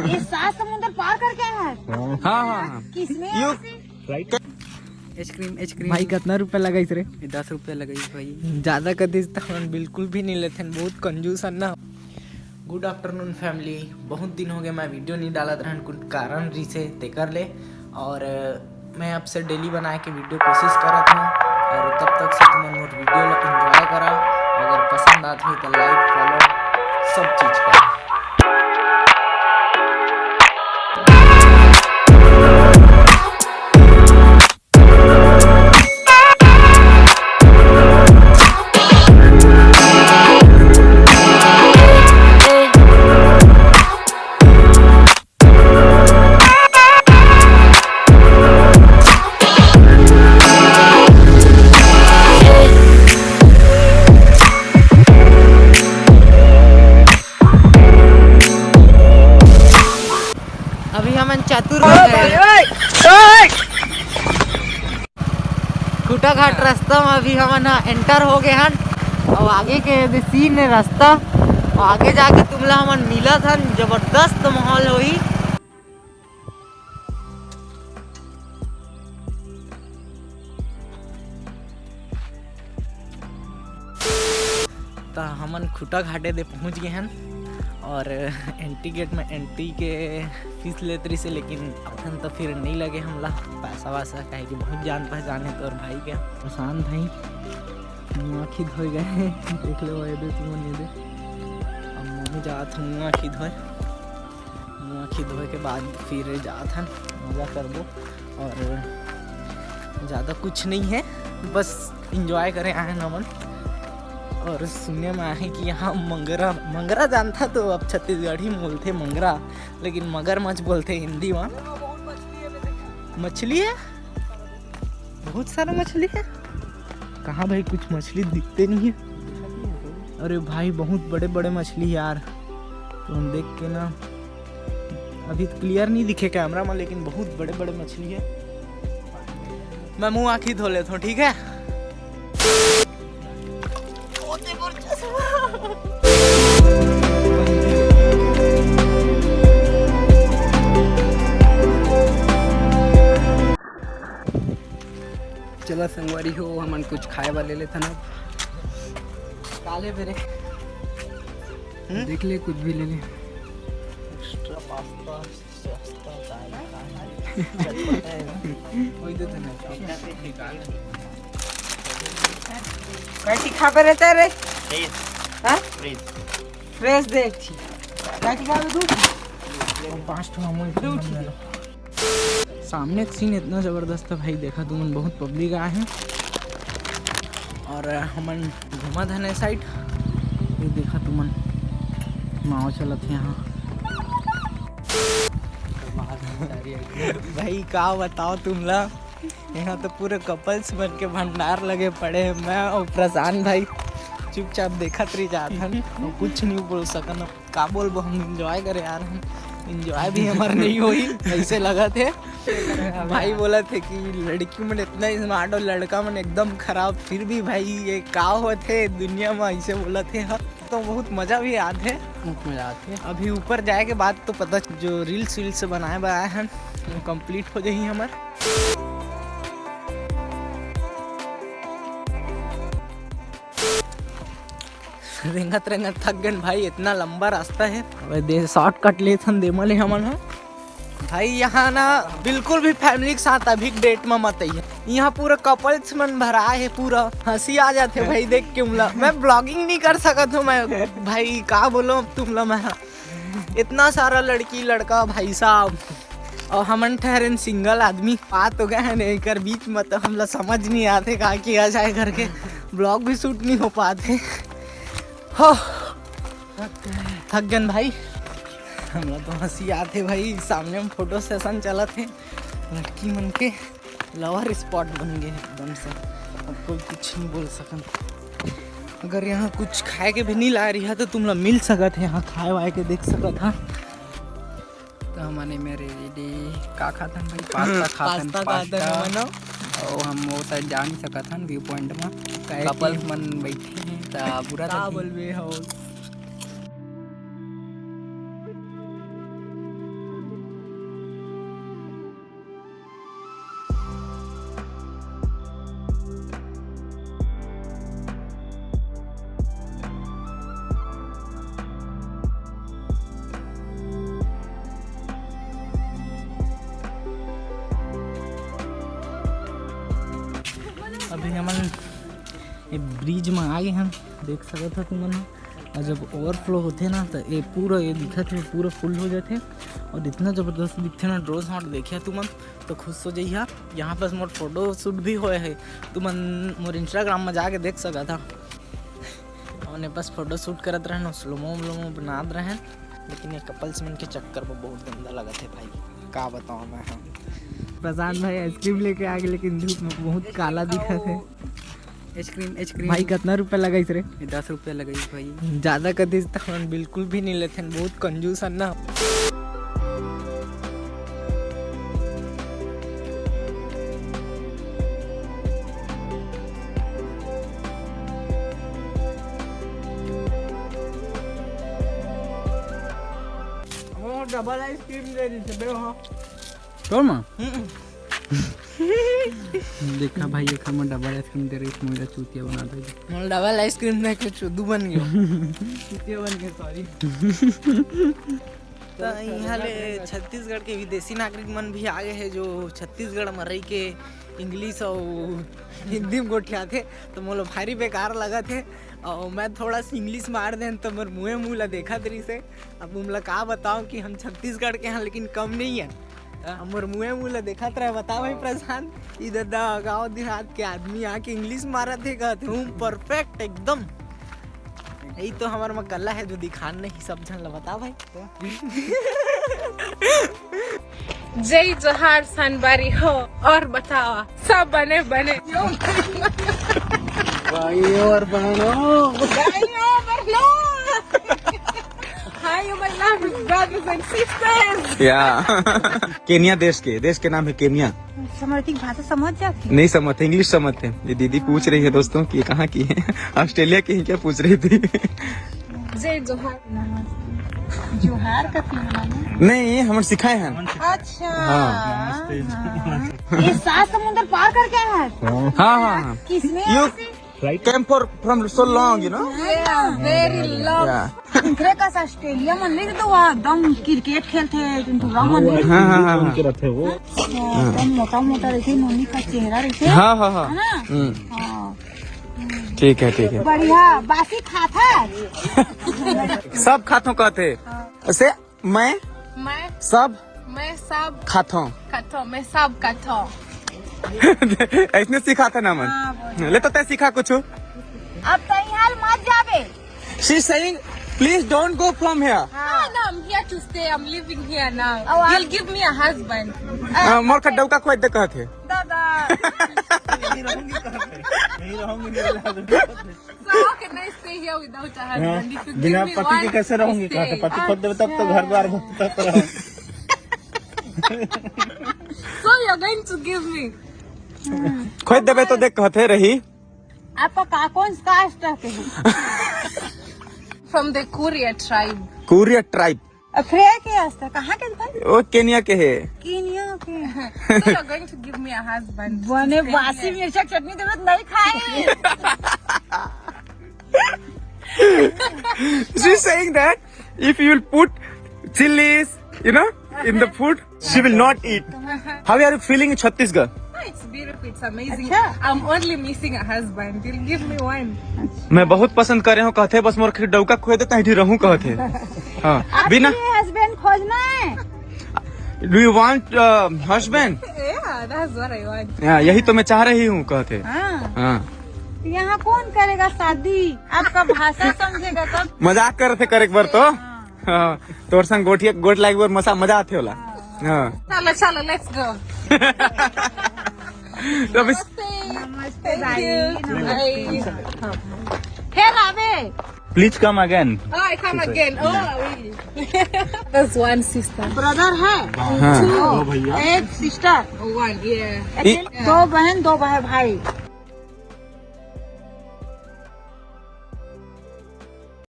ये 7 समुद्र पार करके आए हैं। हाँ किसमें आइसक्रीम भाई कितना रुपया लगा इस रे? 10 रुपया लगी भाई। ज़्यादा कदी हम बिल्कुल भी नहीं लेते हैं, बहुत कंजूस है ना। गुड आफ्टरनून फैमिली, बहुत दिन हो गए मैं वीडियो नहीं डाला था, कुछ कारण से ते कर ले। और मैं आपसे डेली बना के वीडियो कोशिश करा था, और तब तक से तुम मोर वीडियो एंजॉय करा। अगर पसंद आती तो लाइक फॉलो सब चीज़ करा। अभी हम चतुर खूटा घाट रास्ता में अभी हम एंटर हो गए हैं। और आगे के सीन रास्ता, और आगे जाके तुमला हमन मिला था, जबरदस्त माहौल हुई। तो हमन खूटा घाटे दे पहुंच गए हैं, और एंट्री गेट में एंट्री के फीस लेते से, लेकिन अपन तो फिर नहीं लगे हमला पैसा वैसा, कहे कि बहुत जान पहचान है। तो और भाई क्या प्रशांत भाई आँखी धोए गए, देख लो दे तुम नहीं दे। अब मम्मी जात हूँ आँखी धोए के बाद फिर जात हन मज़ा कर दो। और ज़्यादा कुछ नहीं है, बस इंजॉय करें आए नमन। और सुनने में आए कि यहाँ मंगरा जानता तो अब छत्तीसगढ़ी में बोलते मंगरा, लेकिन मगरमच्छ बोलते हिंदी में। मछली है, बहुत सारा मछली है। कहाँ भाई कुछ मछली दिखते नहीं है। अरे भाई बहुत बड़े बड़े मछली यार, तो हम देख के ना अभी क्लियर नहीं दिखे कैमरा में, लेकिन बहुत बड़े बड़े मछली है। मैं मुँह आँखी धो लेता हूँ, ठीक है। चला संगवारी हो, हमन कुछ खाए वाले ले था ना, काले बेरे देख ले कुछ भी ले ले। एक्स्ट्रा पास्ता वही दे देना। कैसी खा पे रहता है रे? फ्रेश देख छी कैसी खा पे दूध 5 ठो अमूल सामने एक सीन इतना ज़बरदस्त है भाई, देखा तुमन बहुत पब्लिक आए हैं। और हमन घुमा धने साइड, ये देखा तुमन नाव चलत है यहाँ। भाई का बताओ तुमला, यहाँ तो पूरे कपल्स बन के भंडार लगे पड़े हैं। मैं और प्रशांत भाई चुपचाप देखत रही जात हन, कुछ नहीं बोल सकन। का बोलबो, हम इंजॉय करे यार, हम इंजॉय भी हमार नहीं हुई ऐसे लगा थे। भाई बोला थे कि लड़की मन इतना स्मार्ट और लड़का मन एकदम खराब, फिर भी भाई ये का होते दुनिया में, ऐसे बोला थे। तो बहुत मज़ा भी आते है, मजा आती है। अभी ऊपर जाए के बाद तो पता जो रील्स बनाए आए हैं वो कंप्लीट हो जाही हमार। रेंगत थक गए भाई, इतना लंबा रास्ता है। दे शॉर्टकट ले थन दे मले हमन ह भाई। यहाँ ना बिल्कुल भी फैमिली के साथ अभी डेट में मत आइए, यहाँ पूरा कपल्स मन भरा है, पूरा हंसी आ जाते भाई देख के। मैं ब्लॉगिंग नहीं कर सकता हूँ मैं भाई, का बोलो तुमला। मैं इतना सारा लड़की लड़का भाई साहब, और हमन ठहरे सिंगल आदमी। बात हो गया है नहीं कर बीच में, तो हमला समझ नहीं आते कहा किया जाए करके, ब्लॉग भी शूट नहीं हो पाते। हो थक गए भाई, हमरा तो हंसी आते भाई। सामने में फोटो सेशन चला थे, लड़की मन के लवर स्पॉट बन गए एकदम से। अब कोई कुछ नहीं बोल सकन। अगर यहाँ कुछ खाए के भी नहीं ला रही है तो तुम लोग मिल सकत है, यहाँ खाए वाए के देख सकत है। तो हमारे मेरे रेडी का खातन भाई, पास्ता खातन। और हम वो साइड जा नहीं सकत हन, व्यू पॉइंट में कपल्स मन बैठे हैं, तो बुरा का बोलबे हो। अभी हमन ये ब्रिज में आ गए हम देख सकत हो तुमन ह। और जब ओवरफ्लो होते ना तो ये पूरा ये दिखत है पूरा फुल हो जाते और इतना ज़बरदस्त दिखते ना ड्रोन शॉट देखिए तुमन तो खुश हो जाइए। यहाँ पर मोर फोटो शूट भी होए है तुमन मोर इंस्टाग्राम में जाके देख सका था। हमने बस फोटो शूट करत रहे ना स्लोमो बनात रहे लेकिन ये कपल्स मन के चक्कर में बहुत गंदा लगा थे भाई का बताऊँ मैं। हम प्रशांत भाई आइसक्रीम लेके आ गए लेकिन धूप में बहुत काला दिखा थे। आइसक्रीम भाई कितना रुपया लगाई रे? 10 रुपया लगाई भाई। ज्यादा कदी तो बिल्कुल भी नहीं लेते बहुत कंजूस है ना। डबल आइसक्रीम दे दी थे हाँ तो मां देखा भाई एक हम डबल आइसक्रीम दे रही मेरा चूतिया बना दे। मैं डबल आइसक्रीम दे के चुदू बन गया चूतिया बन गया सॉरी। तो यहाँ ले छत्तीसगढ़ के विदेशी नागरिक मन भी आ गए हैं जो छत्तीसगढ़ में रह के इंग्लिश और हिंदी में गोठिया थे तो मोलो भारी बेकार लगा थे। और मैं थोड़ा सा इंग्लिश मार दें तो मेरे मुँह ला देखा तरी से। अब मुझे का बताओ कि हम छत्तीसगढ़ के हैं लेकिन कम नहीं है हमर मुँह ला देखा रहे। बताओ भाई प्रशांत इधर गाँव देहात के आदमी आके इंग्लिश मारा थे कहते हूँ परफेक्ट एकदम। यही तो हमारे में कला है जो दिखान नहीं सब जन ला बताओ भाई। जय जोहार सनबारी हो और बताओ सब बने बने भाई और बहनों Hi, my love brothers and sisters. या केनिया देश के नाम है केनिया। समझती भाषा समझ जाती नहीं समझते इंग्लिश समझते हैं। ये दीदी पूछ रही है दोस्तों कि ये कहाँ की है ऑस्ट्रेलिया की है क्या पूछ रही थी। जय जोहार। जोहार का नहीं हम सिखाए हैं। अच्छा हाँ ये 7 समुद्र पार करके आए हैं। हाँ किसमें you came from so long you know Very long. दूसरे का ऑस्ट्रेलिया मन नहीं तो वहाँ एकदम क्रिकेट खेलते हैं किंतु राम मन नहीं हाँ एकदम मोटा मोटा रहते नोनी का चेहरा रहते हाँ है ना। हाँ ठीक है बढ़िया बासी खाता है सब खातों कहते ऐसे मैं मैं सब खातों मैं सब खाता हूँ। ऐसने सिखा था ना मन ले तो तय सिखा कुछ। अब कहीं हाल मत जावे। She saying please don't go from here. No, I'm here to stay. I'm living here now. You'll give me a husband. मोर खड्डा का खोद दे कहते दादा So how can I stay here without a husband? If you give me one, I कैसे रहूंगी stay. कहते पति खोद देवे तब तो घर द्वार तब रहो। So you're going to give me? खोद देवे तो देख कहते रही। आपका कौन कास्ट रहते हैं? From the Kuria tribe. कुरिया ट्राइब अफ्रीका के आस्था कहाँ के भाई? वो केनिया के है। कीनिया के So you're going to give me a husband. बने बासी मिर्चा चटनी देवे तो नहीं खाए। She's saying that if you will put chilies, you know, in the food, she will not eat. How are you feeling in Chhattisgarh? Oh, it's beautiful. It's amazing. अच्छा। I'm only missing a husband. You'll give me one. मैं बहुत पसंद कर रहे हूँ कहते बस मोर डौका खोए देता ही रहूँ कहते। हाँ बिना हस्बैंड खोजना है। Do you want husband? Yeah, that's what I want. यही तो मैं चाह रही हूँ कहते। हाँ हाँ यहाँ कौन करेगा शादी? आपका भाषा समझेगा तब। मजाक कर रहे थे कर एक बार तो। हाँ तोर संग गोट लाइक बार मजा आते होला। हाँ Chalo, let's go. तो अभी नमस्ते Thank you. Bye. फिर आवे। Please come again. Oh, I come again. Oh, really? That's one sister. Brother है हाँ एक सिस्टर Oh, one, yeah. दो बहन दो भाई।